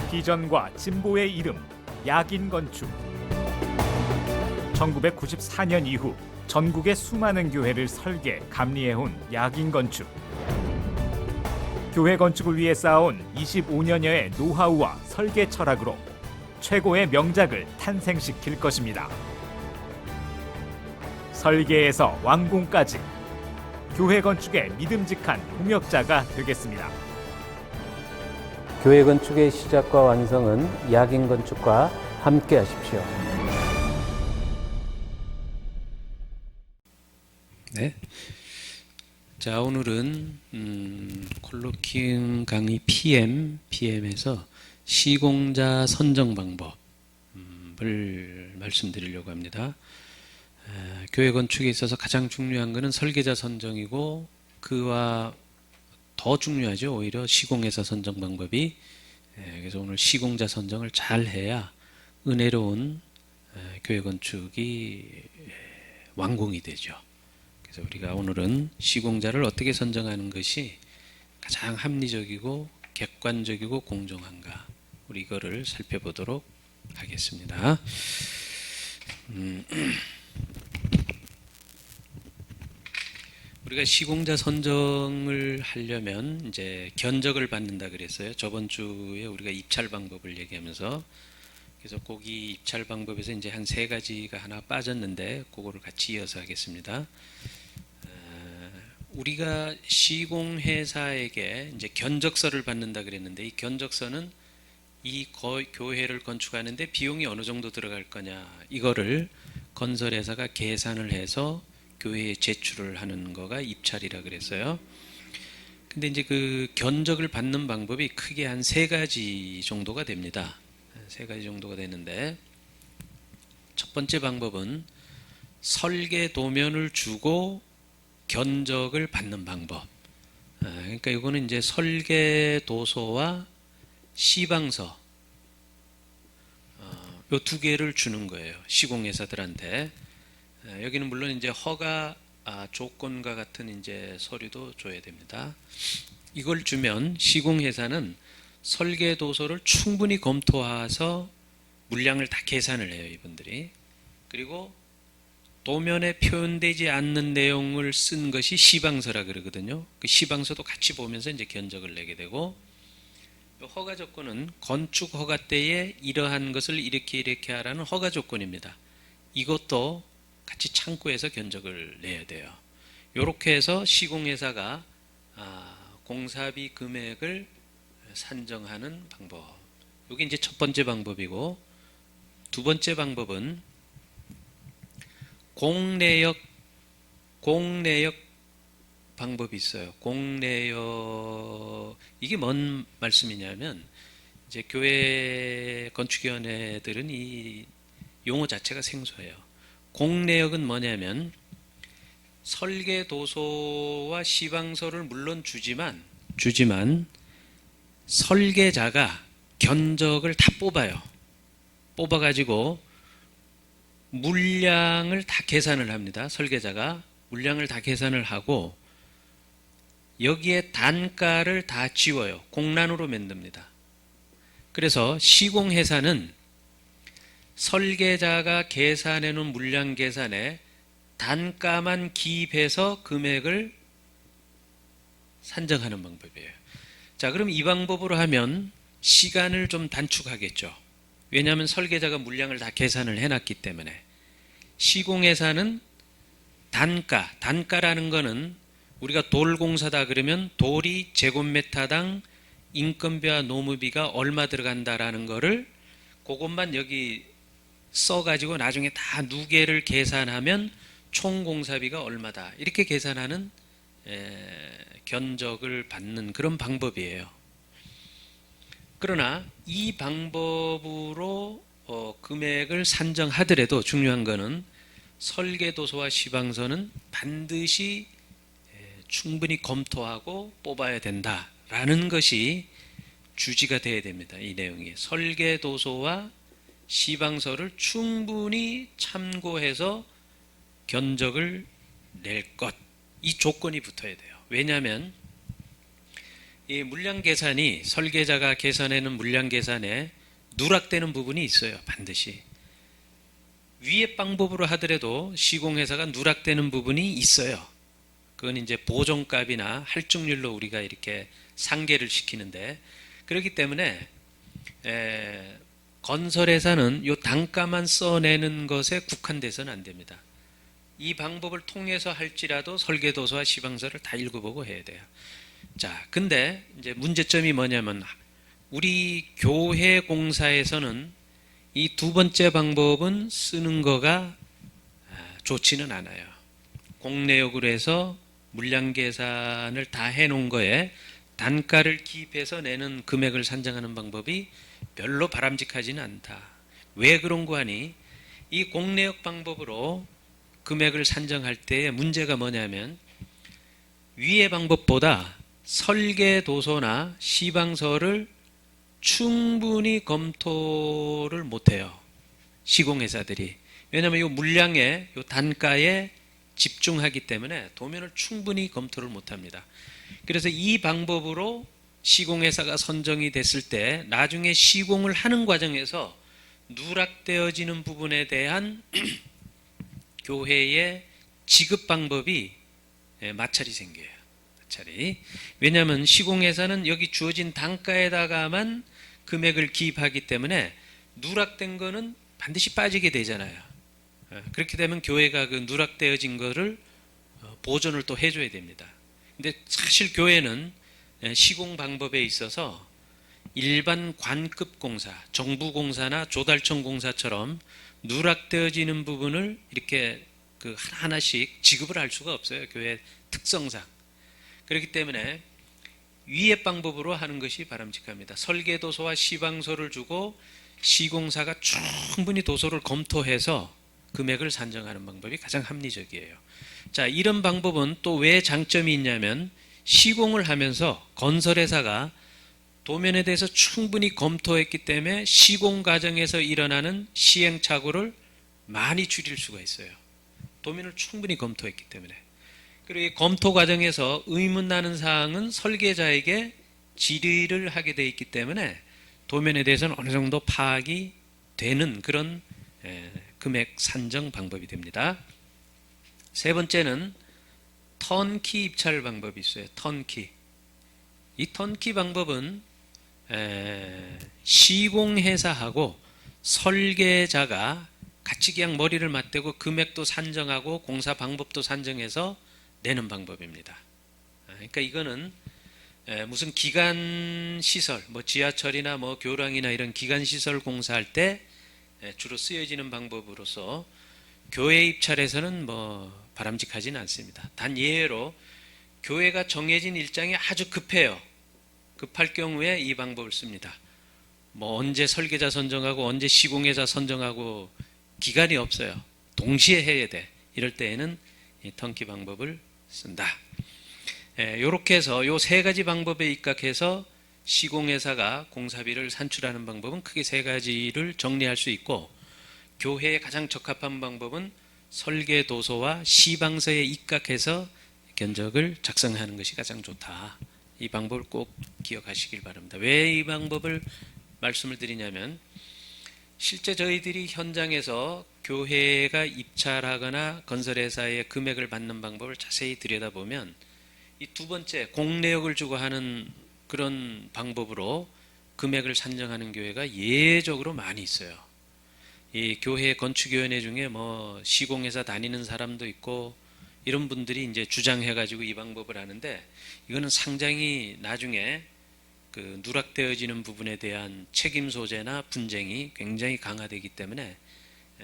비전과 진보의 이름, 야긴 건축. 1994년 이후 전국의 수많은 교회를 설계, 감리해온 야긴 건축. 교회 건축을 위해 쌓아온 25년여의 노하우와 설계 철학으로 최고의 명작을 탄생시킬 것입니다. 설계에서 완공까지 교회 건축의 믿음직한 동역자가 되겠습니다. 교회 건축의 시작과 완성은 야긴 건축과 함께 하십시오. 네. 자, 오늘은 콜로키움 강의 PM에서 시공자 선정 방법을 말씀드리려고 합니다. 교회 건축에 있어서 가장 중요한 것은 설계자 선정이고, 그와 더 중요하죠. 오히려 시공회사 선정 방법이. 그래서 오늘 시공자 선정을 잘 해야 은혜로운 교회 건축이 완공이 되죠. 그래서 우리가 오늘은 시공자를 어떻게 선정하는 것이 가장 합리적이고 객관적이고 공정한가, 우리 이거를 살펴보도록 하겠습니다. 우리가 시공자 선정을 하려면 이제 견적을 받는다 그랬어요. 저번 주에 우리가 입찰 방법을 얘기하면서, 그래서 꼭 이 입찰 방법에서 이제 한 세 가지가 하나 빠졌는데 그거를 같이 이어서 하겠습니다. 우리가 시공회사에게 이제 견적서를 받는다 그랬는데, 이 견적서는 이 교회를 건축하는데 비용이 어느 정도 들어갈 거냐, 이거를 건설회사가 계산을 해서 교회에 제출을 하는 거가 입찰이라 그랬어요. 근데 이제 그 견적을 받는 방법이 크게 한 세 가지 정도가 됩니다. 세 가지 정도가 되는데, 첫 번째 방법은 설계 도면을 주고 견적을 받는 방법. 그러니까 이거는 이제 설계 도서와 시방서, 요 두 개를 주는 거예요. 시공회사들한테. 여기는 물론 이제 허가 조건과 같은 이제 서류도 줘야 됩니다. 이걸 주면 시공회사는 설계 도서를 충분히 검토해서 물량을 다 계산을 해요, 이분들이. 그리고 도면에 표현되지 않는 내용을 쓴 것이 시방서라 그러거든요. 그 시방서도 같이 보면서 이제 견적을 내게 되고, 허가 조건은 건축 허가 때에 이러한 것을 이렇게 하라는 허가 조건입니다. 이것도 같이 참고해서 견적을 내야 돼요. 이렇게 해서 시공회사가 공사비 금액을 산정하는 방법. 이게 이제 첫 번째 방법이고, 두 번째 방법은 공내역 방법이 있어요. 공내역, 이게 뭔 말씀이냐면, 이제 교회 건축위원회들은 이 용어 자체가 생소해요. 공내역은 뭐냐면, 설계 도서와 시방서를 물론 주지만 설계자가 견적을 다 뽑아요. 뽑아가지고 물량을 다 계산을 합니다. 설계자가 물량을 다 계산을 하고, 여기에 단가를 다 지워요. 공란으로 만듭니다. 그래서 시공회사는 설계자가 계산해 놓은 물량 계산에 단가만 기입해서 금액을 산정하는 방법이에요. 자, 그럼 이 방법으로 하면 시간을 좀 단축하겠죠. 왜냐하면 설계자가 물량을 다 계산을 해놨기 때문에. 시공회사는 단가라는 거는 우리가 돌공사다 그러면 돌이 제곱미터당 인건비와 노무비가 얼마 들어간다라는 거를 그것만 여기 써가지고 나중에 다 누계를 계산하면 총 공사비가 얼마다, 이렇게 계산하는 견적을 받는 그런 방법이에요. 그러나 이 방법으로 금액을 산정하더라도 중요한 거는 설계도서와 시방서는 반드시 충분히 검토하고 뽑아야 된다라는 것이 주지가 돼야 됩니다. 이 내용이 설계도서와 시방서를 충분히 참고해서 견적을 낼 것, 이 조건이 붙어야 돼요. 왜냐하면 이 물량 계산이 설계자가 계산하는 물량 계산에 누락되는 부분이 있어요. 반드시. 위의 방법으로 하더라도 시공회사가 누락되는 부분이 있어요. 그건 이제 보정값이나 할증률로 우리가 이렇게 상계를 시키는데, 그렇기 때문에 건설회사는 이 단가만 써내는 것에 국한돼서는 안 됩니다. 이 방법을 통해서 할지라도 설계도서와 시방서를 다 읽어보고 해야 돼요. 자, 근데 이제 문제점이 뭐냐면 우리 교회 공사에서는 이 두 번째 방법은 쓰는 거가 좋지는 않아요. 공내역으로 해서 물량 계산을 다 해놓은 거에 단가를 기입해서 내는 금액을 산정하는 방법이 별로 바람직하지는 않다. 왜 그런 거 하니? 이 공내역 방법으로 금액을 산정할 때의 문제가 뭐냐면 위의 방법보다 설계도서나 시방서를 충분히 검토를 못해요. 시공회사들이. 왜냐하면 이 물량의 이 단가에 집중하기 때문에 도면을 충분히 검토를 못합니다. 그래서 이 방법으로 시공회사가 선정이 됐을 때 나중에 시공을 하는 과정에서 누락되어지는 부분에 대한 교회의 지급 방법이 마찰이 생겨요. 마찰이. 왜냐하면 시공회사는 여기 주어진 단가에다가만 금액을 기입하기 때문에 누락된 거는 반드시 빠지게 되잖아요. 그렇게 되면 교회가 그 누락되어진 거를 보존을 또 해줘야 됩니다. 근데 사실 교회는 시공 방법에 있어서 일반 관급 공사, 정부 공사나 조달청 공사처럼 누락되어지는 부분을 이렇게 그 하나씩 지급을 할 수가 없어요. 교회 특성상. 그렇기 때문에 위의 방법으로 하는 것이 바람직합니다. 설계도서와 시방서를 주고 시공사가 충분히 도서를 검토해서 금액을 산정하는 방법이 가장 합리적이에요. 자, 이런 방법은 또 왜 장점이 있냐면 시공을 하면서 건설회사가 도면에 대해서 충분히 검토했기 때문에 시공 과정에서 일어나는 시행착오를 많이 줄일 수가 있어요. 도면을 충분히 검토했기 때문에. 그리고 이 검토 과정에서 의문나는 사항은 설계자에게 질의를 하게 돼 있기 때문에 도면에 대해서는 어느 정도 파악이 되는 그런 금액 산정 방법이 됩니다. 세 번째는 턴키 입찰 방법이 있어요. 턴키. 이 턴키 방법은 시공회사하고 설계자가 같이 그냥 머리를 맞대고 금액도 산정하고 공사 방법도 산정해서 내는 방법입니다. 그러니까 이거는 무슨 기간 시설, 뭐 지하철이나 뭐 교량이나 이런 기간 시설 공사할 때 주로 쓰여지는 방법으로서 교회 입찰에서는 뭐 바람직하지는 않습니다. 단 예외로 교회가 정해진 일정이 아주 급해요. 급할 경우에 이 방법을 씁니다. 뭐 언제 설계자 선정하고 언제 시공회사 선정하고 기간이 없어요. 동시에 해야 돼. 이럴 때에는 이 턴키 방법을 쓴다. 이렇게 해서 이 세 가지 방법에 입각해서 시공회사가 공사비를 산출하는 방법은 크게 세 가지를 정리할 수 있고, 교회에 가장 적합한 방법은 설계도서와 시방서에 입각해서 견적을 작성하는 것이 가장 좋다. 이 방법을 꼭 기억하시길 바랍니다. 왜 이 방법을 말씀을 드리냐면 실제 저희들이 현장에서 교회가 입찰하거나 건설회사의 금액을 받는 방법을 자세히 들여다보면 이 두 번째 공내역을 주고 하는 그런 방법으로 금액을 산정하는 교회가 예외적으로 많이 있어요. 이 교회 건축위원회 중에 뭐 시공회사 다니는 사람도 있고 이런 분들이 이제 주장해가지고 이 방법을 하는데, 이거는 상당히 나중에 그 누락되어지는 부분에 대한 책임 소재나 분쟁이 굉장히 강화되기 때문에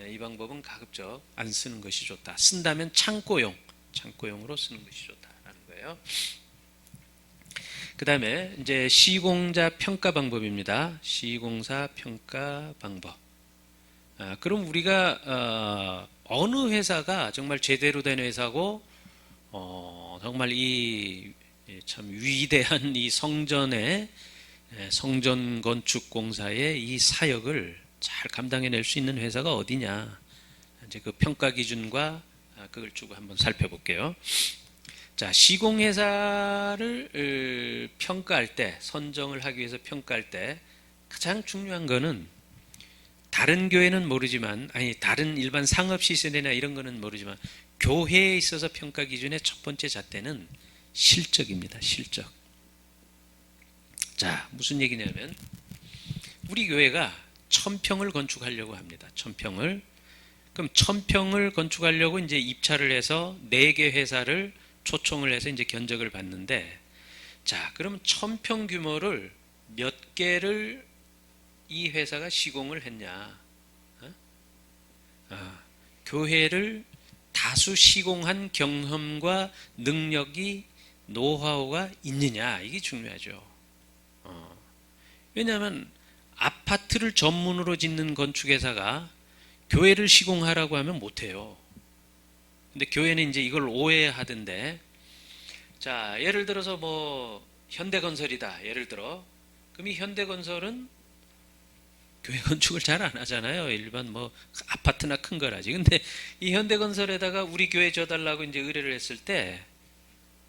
이 방법은 가급적 안 쓰는 것이 좋다. 쓴다면 창고용으로 쓰는 것이 좋다라는 거예요. 그 다음에 이제 시공자 평가 방법입니다. 시공사 평가 방법. 그럼 우리가 어느 회사가 정말 제대로 된 회사고 정말 이 참 위대한 이 성전의 성전 건축 공사의 이 사역을 잘 감당해낼 수 있는 회사가 어디냐, 이제 그 평가 기준과 그걸 주고 한번 살펴볼게요. 자, 시공회사를 평가할 때, 선정을 하기 위해서 평가할 때 가장 중요한 거는 다른 교회는 모르지만, 아니 다른 일반 상업시설이나 이런 거는 모르지만 교회에 있어서 평가 기준의 첫 번째 잣대는 실적입니다. 실적. 자, 무슨 얘기냐면 우리 교회가 1000평을 건축하려고 합니다. 1000평을. 그럼 1000평을 건축하려고 이제 입찰을 해서 4개 회사를 초청을 해서 이제 견적을 받는데, 자, 그럼 1000평 규모를 몇 개를 이 회사가 시공을 했냐? 교회를 다수 시공한 경험과 능력이, 노하우가 있느냐, 이게 중요하죠. 왜냐하면 아파트를 전문으로 짓는 건축회사가 교회를 시공하라고 하면 못해요. 근데 교회는 이제 이걸 오해하던데, 자, 예를 들어서 뭐 현대건설이다, 예를 들어. 그럼 이 현대건설은 교회 건축을 잘 안 하잖아요. 일반 뭐 아파트나 큰 거라지. 근데 이 현대건설에다가 우리 교회 줘달라고 이제 의뢰를 했을 때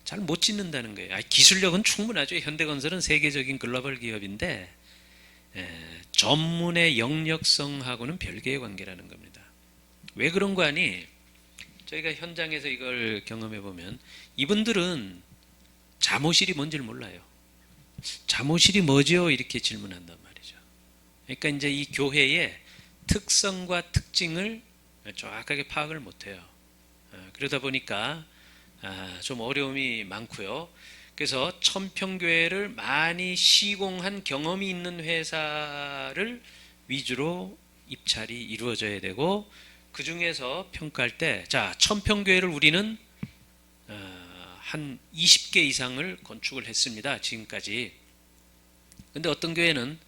잘 못 짓는다는 거예요. 기술력은 충분하죠. 현대건설은 세계적인 글로벌 기업인데 전문의 영역성하고는 별개의 관계라는 겁니다. 왜 그런 거 아니? 저희가 현장에서 이걸 경험해 보면 이분들은 잠옷실이 뭔지를 몰라요. 잠옷실이 뭐죠? 이렇게 질문한단 말이죠. 그러니까 이제 이 교회의 특성과 특징을 정확하게 파악을 못해요. 그러다 보니까 좀 어려움이 많고요. 그래서 1000평 교회를 많이 시공한 경험이 있는 회사를 위주로 입찰이 이루어져야 되고, 그 중에서 평가할 때, 자, 1000평 교회를 우리는 한 20개 이상을 건축을 했습니다. 지금까지. 근데 어떤 교회는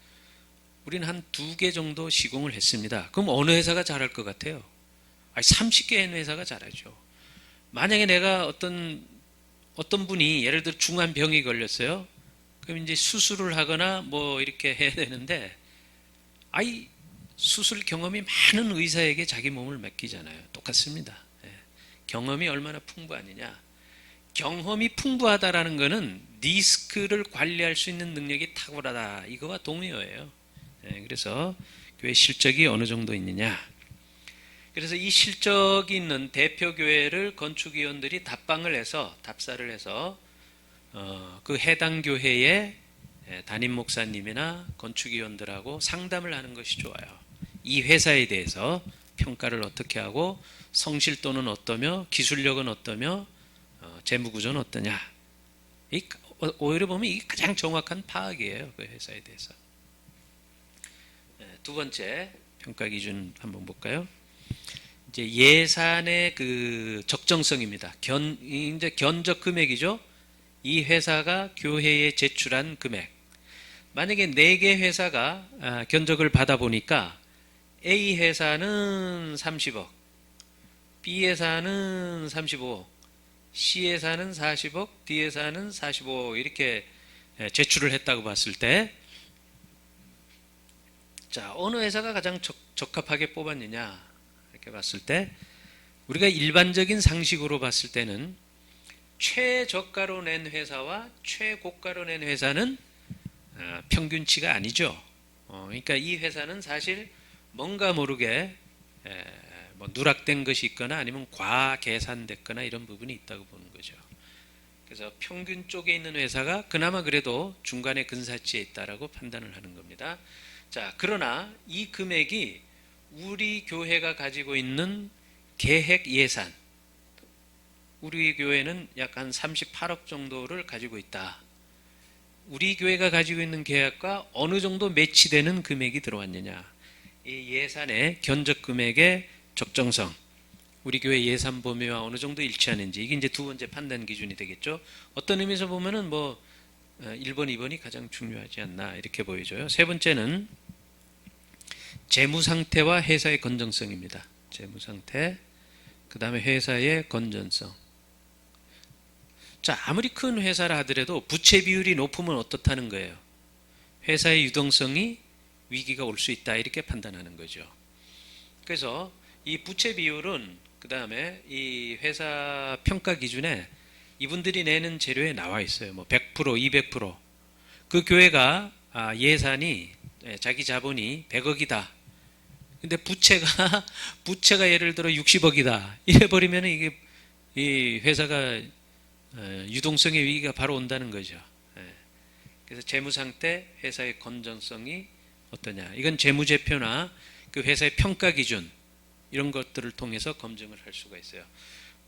우리는 한 2개 정도 시공을 했습니다. 그럼 어느 회사가 잘할 것 같아요? 30개 한 회사가 잘하죠. 만약에 내가 어떤 분이 예를 들어 중한 병이 걸렸어요. 그럼 이제 수술을 하거나 뭐 이렇게 해야 되는데, 수술 경험이 많은 의사에게 자기 몸을 맡기잖아요. 똑같습니다. 경험이 얼마나 풍부하느냐. 경험이 풍부하다라는 것은 리스크를 관리할 수 있는 능력이 탁월하다, 이거와 동의어예요. 그래서 교회 실적이 어느 정도 있느냐. 그래서 이 실적이 있는 대표 교회를 건축위원들이 답사를 해서 그 해당 교회의 담임 목사님이나 건축위원들하고 상담을 하는 것이 좋아요. 이 회사에 대해서 평가를 어떻게 하고, 성실도는 어떠며, 기술력은 어떠며, 재무구조는 어떠냐. 오히려 보면 이게 가장 정확한 파악이에요. 그 회사에 대해서. 두 번째 평가 기준 한번 볼까요? 이제 예산의 그 적정성입니다. 이제 견적 금액이죠. 이 회사가 교회에 제출한 금액. 만약에 4개 회사가 견적을 받아보니까 A 회사는 30억, B 회사는 35억, C 회사는 40억, D 회사는 45억 이렇게 제출을 했다고 봤을 때, 자, 어느 회사가 가장 적합하게 뽑았느냐 이렇게 봤을 때, 우리가 일반적인 상식으로 봤을 때는 최저가로 낸 회사와 최고가로 낸 회사는 평균치가 아니죠. 그러니까 이 회사는 사실 뭔가 모르게 뭐 누락된 것이 있거나 아니면 과계산됐거나 이런 부분이 있다고 보는 거죠. 그래서 평균 쪽에 있는 회사가 그나마 그래도 중간에 근사치에 있다라고 판단을 하는 겁니다. 자, 그러나 이 금액이 우리 교회가 가지고 있는 계획 예산, 우리 교회는 약 한 38억 정도를 가지고 있다. 우리 교회가 가지고 있는 계획과 어느 정도 매치되는 금액이 들어왔느냐. 이 예산의 견적 금액의 적정성, 우리 교회 예산 범위와 어느 정도 일치하는지, 이게 이제 두 번째 판단 기준이 되겠죠. 어떤 의미에서 보면은 뭐 1번, 2번이 가장 중요하지 않나 이렇게 보여져요. 세 번째는 재무 상태와 회사의 건전성입니다. 재무 상태, 그 다음에 회사의 건전성. 자, 아무리 큰 회사라 하더라도 부채 비율이 높으면 어떻다는 거예요? 회사의 유동성이 위기가 올 수 있다 이렇게 판단하는 거죠. 그래서 이 부채 비율은 그 다음에 이 회사 평가 기준에 이분들이 내는 재료에 나와 있어요. 뭐 100%, 200%. 그 교회가 예산이 자기 자본이 100억이다. 근데 부채가 예를 들어 60억이다. 이래 버리면 이게 이 회사가 유동성의 위기가 바로 온다는 거죠. 그래서 재무 상태, 회사의 건전성이 어떠냐. 이건 재무제표나 그 회사의 평가 기준 이런 것들을 통해서 검증을 할 수가 있어요.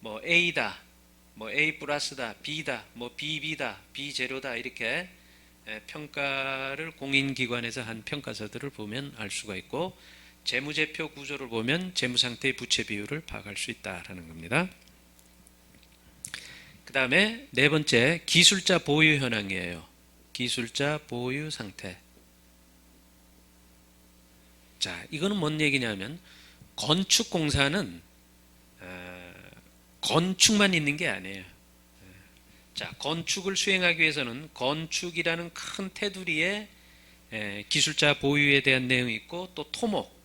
뭐 A다, 뭐 A 플러스다, B다, 뭐 BB다, B 제로다 이렇게 평가를 공인기관에서 한 평가서들을 보면 알 수가 있고 재무제표 구조를 보면 재무상태의 부채 비율을 파악할 수 있다라는 겁니다. 그 다음에 네 번째 기술자 보유 현황이에요. 기술자 보유 상태. 자, 이거는 뭔 얘기냐면 건축공사는 건축만 있는 게 아니에요. 자, 건축을 수행하기 위해서는 건축이라는 큰 테두리에 기술자 보유에 대한 내용이 있고 또 토목,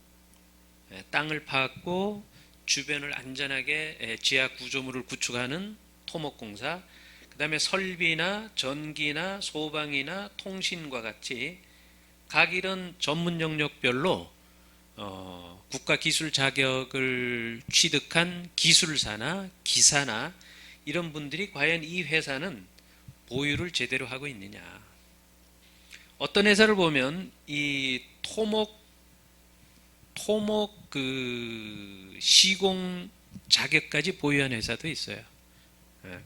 땅을 파고 주변을 안전하게 지하 구조물을 구축하는 토목공사, 그 다음에 설비나 전기나 소방이나 통신과 같이 각 이런 전문 영역별로 국가 기술 자격을 취득한 기술사나 기사나 이런 분들이 과연 이 회사는 보유를 제대로 하고 있느냐. 어떤 회사를 보면 이 토목 그 시공 자격까지 보유한 회사도 있어요.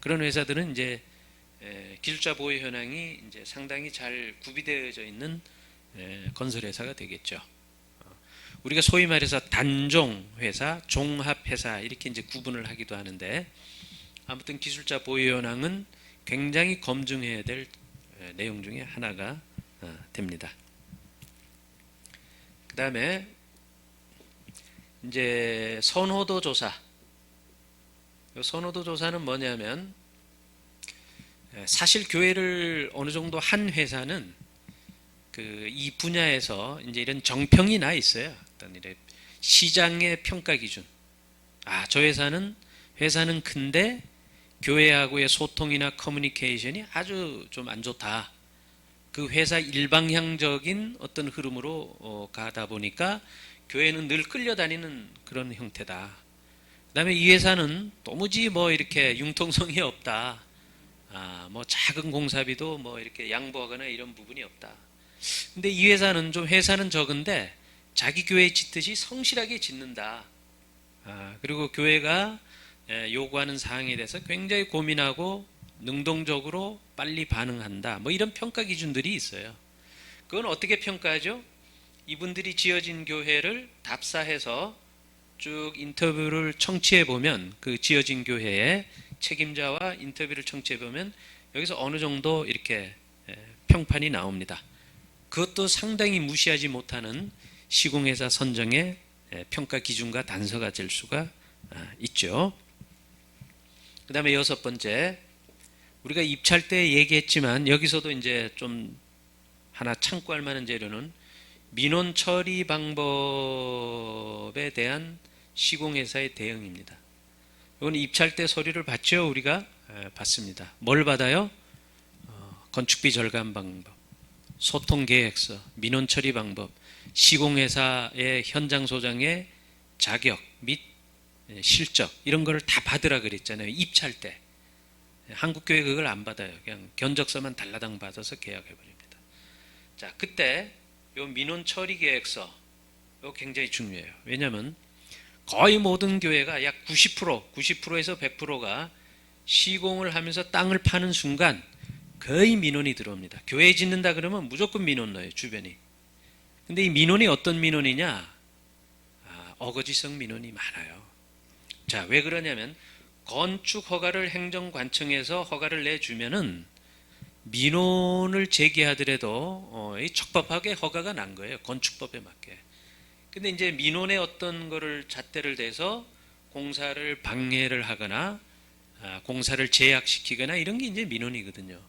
그런 회사들은 이제 기술자 보유 현황이 이제 상당히 잘 구비되어져 있는 건설 회사가 되겠죠. 우리가 소위 말해서 단종 회사, 종합 회사 이렇게 이제 구분을 하기도 하는데 아무튼 기술자 보유 현황은 굉장히 검증해야 될 내용 중에 하나가 됩니다. 그 다음에 이제 선호도 조사. 선호도 조사는 뭐냐면 사실 교회를 어느 정도 한 회사는 그 이 분야에서 이제 이런 정평이 나 있어요. 어떤 이런 시장의 평가 기준. 저 회사는 큰데 교회하고의 소통이나 커뮤니케이션이 아주 좀 안 좋다. 그 회사 일방향적인 어떤 흐름으로 가다 보니까 교회는 늘 끌려다니는 그런 형태다. 그 다음에 이 회사는 도무지 뭐 이렇게 융통성이 없다. 뭐 작은 공사비도 뭐 이렇게 양보하거나 이런 부분이 없다. 근데 이 회사는 회사는 적은데 자기 교회 짓듯이 성실하게 짓는다. 그리고 교회가 요구하는 사항에 대해서 굉장히 고민하고 능동적으로 빨리 반응한다. 뭐 이런 평가 기준들이 있어요. 그건 어떻게 평가하죠? 이분들이 지어진 교회를 답사해서 쭉 인터뷰를 청취해 보면 그 지어진 교회의 책임자와 인터뷰를 청취해 보면 여기서 어느 정도 이렇게 평판이 나옵니다. 그것도 상당히 무시하지 못하는 시공회사 선정의 평가 기준과 단서가 될 수가 있죠. 그 다음에 여섯 번째, 우리가 입찰 때 얘기했지만 여기서도 이제 좀 하나 참고할 만한 재료는 민원 처리 방법에 대한 시공회사의 대응입니다. 이건 입찰 때 서류를 받죠. 우리가 받습니다. 뭘 받아요? 건축비 절감 방법, 소통계획서, 민원 처리 방법, 시공회사의 현장 소장의 자격 및 실적 이런 거를 다 받으라 그랬잖아요. 입찰 때. 한국교회 그걸 안 받아요. 그냥 견적서만 달라당 받아서 계약해버립니다. 자, 그때 요 민원 처리 계획서 이거 굉장히 중요해요. 왜냐하면 거의 모든 교회가 약 90%에서 100%가 시공을 하면서 땅을 파는 순간 거의 민원이 들어옵니다. 교회 짓는다 그러면 무조건 민원 넣어요. 주변이. 근데 이 민원이 어떤 민원이냐? 어거지성 민원이 많아요. 자, 왜 그러냐면 건축 허가를 행정관청에서 허가를 내주면은 민원을 제기하더라도 적법하게 허가가 난 거예요. 건축법에 맞게. 근데 이제 민원의 어떤 거를 잣대를 대서 공사를 방해를 하거나 공사를 제약시키거나 이런 게 이제 민원이거든요.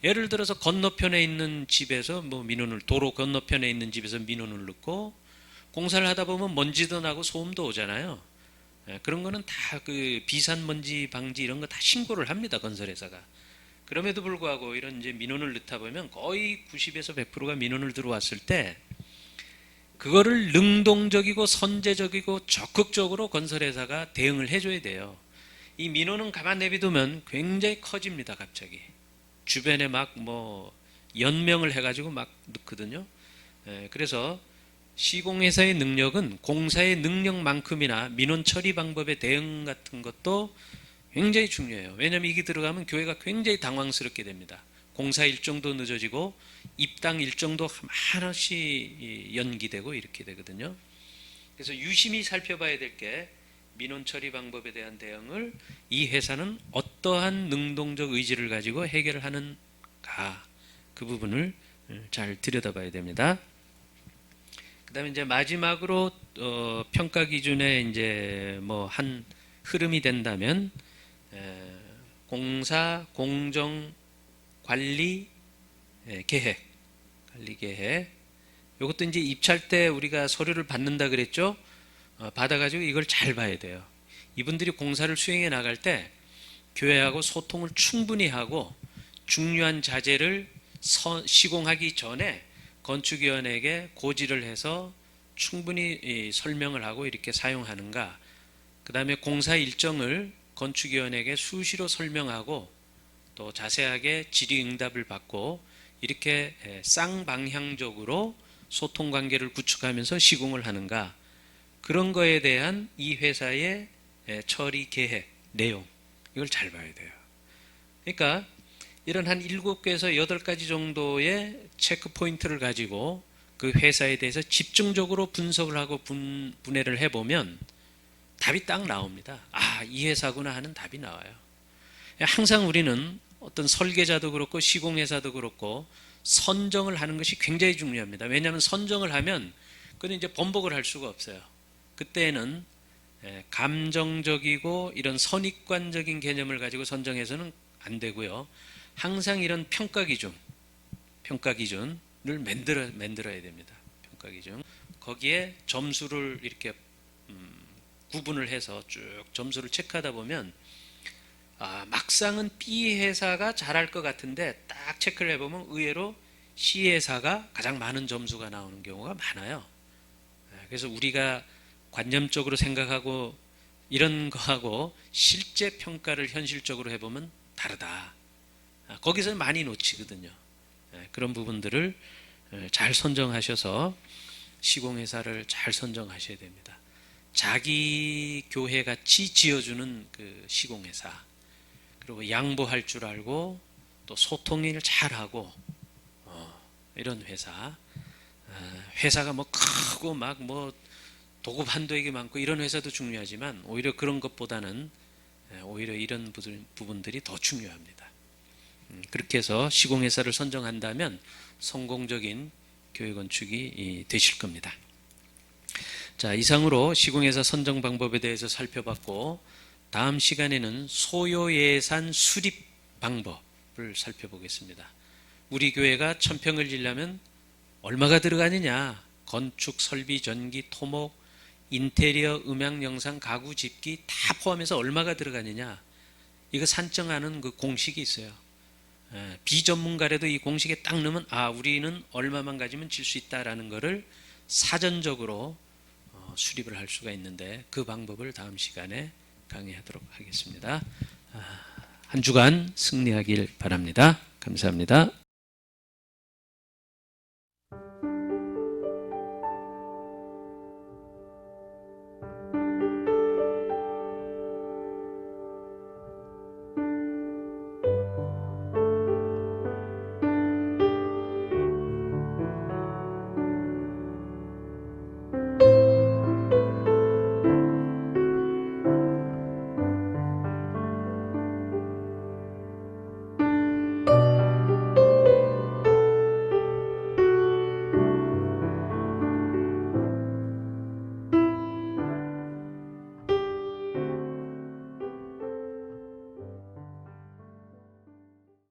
예를 들어서 건너편에 있는 집에서 뭐 민원을 도로 건너편에 있는 집에서 민원을 넣고 공사를 하다 보면 먼지도 나고 소음도 오잖아요. 그런 거는 다 그 비산먼지 방지 이런 거 다 신고를 합니다, 건설회사가. 그럼에도 불구하고 이런 이제 민원을 넣다 보면 거의 90에서 100%가 민원을 들어왔을 때 그거를 능동적이고 선제적이고 적극적으로 건설회사가 대응을 해줘야 돼요. 이 민원은 가만 내비두면 굉장히 커집니다, 갑자기. 주변에 막 뭐 연명을 해가지고 막 넣거든요. 그래서 시공회사의 능력은 공사의 능력만큼이나 민원 처리 방법의 대응 같은 것도 굉장히 중요해요. 왜냐하면 이게 들어가면 교회가 굉장히 당황스럽게 됩니다. 공사 일정도 늦어지고 입당 일정도 하나씩 연기되고 이렇게 되거든요. 그래서 유심히 살펴봐야 될 게 민원 처리 방법에 대한 대응을 이 회사는 어떠한 능동적 의지를 가지고 해결을 하는가, 그 부분을 잘 들여다봐야 됩니다. 그다음에 이제 마지막으로 평가 기준에 이제 뭐 한 흐름이 된다면 공사 공정 관리 계획, 관리 계획. 이것도 이제 입찰 때 우리가 서류를 받는다 그랬죠. 받아가지고 이걸 잘 봐야 돼요. 이분들이 공사를 수행해 나갈 때 교회하고 소통을 충분히 하고 중요한 자재를 시공하기 전에 건축위원회에게 고지를 해서 충분히 설명을 하고 이렇게 사용하는가. 그 다음에 공사 일정을 건축위원회에게 수시로 설명하고 또 자세하게 질의응답을 받고 이렇게 쌍방향적으로 소통관계를 구축하면서 시공을 하는가. 그런 거에 대한 이 회사의 처리 계획, 내용, 이걸 잘 봐야 돼요. 그러니까 이런 한 7개에서 8가지 정도의 체크 포인트를 가지고 그 회사에 대해서 집중적으로 분석을 하고 분해를 해보면 답이 딱 나옵니다. 아, 이 회사구나 하는 답이 나와요. 항상 우리는 어떤 설계자도 그렇고 시공회사도 그렇고 선정을 하는 것이 굉장히 중요합니다. 왜냐하면 선정을 하면 그건 이제 번복을 할 수가 없어요. 그때는 감정적이고 이런 선입관적인 개념을 가지고 선정해서는 안 되고요. 항상 이런 평가 기준을 만들어야 됩니다. 평가 기준. 거기에 점수를 이렇게 구분을 해서 쭉 점수를 체크하다 보면 막상은 B 회사가 잘할 것 같은데 딱 체크를 해보면 의외로 C 회사가 가장 많은 점수가 나오는 경우가 많아요. 그래서 우리가 관념적으로 생각하고 이런 거하고 실제 평가를 현실적으로 해보면 다르다. 거기서 많이 놓치거든요. 그런 부분들을 잘 선정하셔서 시공회사를 잘 선정하셔야 됩니다. 자기 교회 같이 지어주는 그 시공회사, 그리고 양보할 줄 알고 또 소통을 잘하고 이런 회사. 회사가 뭐 크고 막 뭐 도급 한도액이 많고 이런 회사도 중요하지만 오히려 그런 것보다는 오히려 이런 부분들이 더 중요합니다. 그렇게 해서 시공회사를 선정한다면 성공적인 교회 건축이 되실 겁니다. 자, 이상으로 시공회사 선정 방법에 대해서 살펴봤고 다음 시간에는 소요예산 수립 방법을 살펴보겠습니다. 우리 교회가 1000평을 지려면 얼마가 들어가느냐, 건축, 설비, 전기, 토목, 인테리어, 음향, 영상, 가구, 집기 다 포함해서 얼마가 들어가느냐, 이거 산정하는 그 공식이 있어요. 비전문가라도 이 공식에 딱 넣으면 우리는 얼마만 가지면 질 수 있다라는 거를 사전적으로 수립을 할 수가 있는데 그 방법을 다음 시간에 강의하도록 하겠습니다. 한 주간 승리하길 바랍니다. 감사합니다.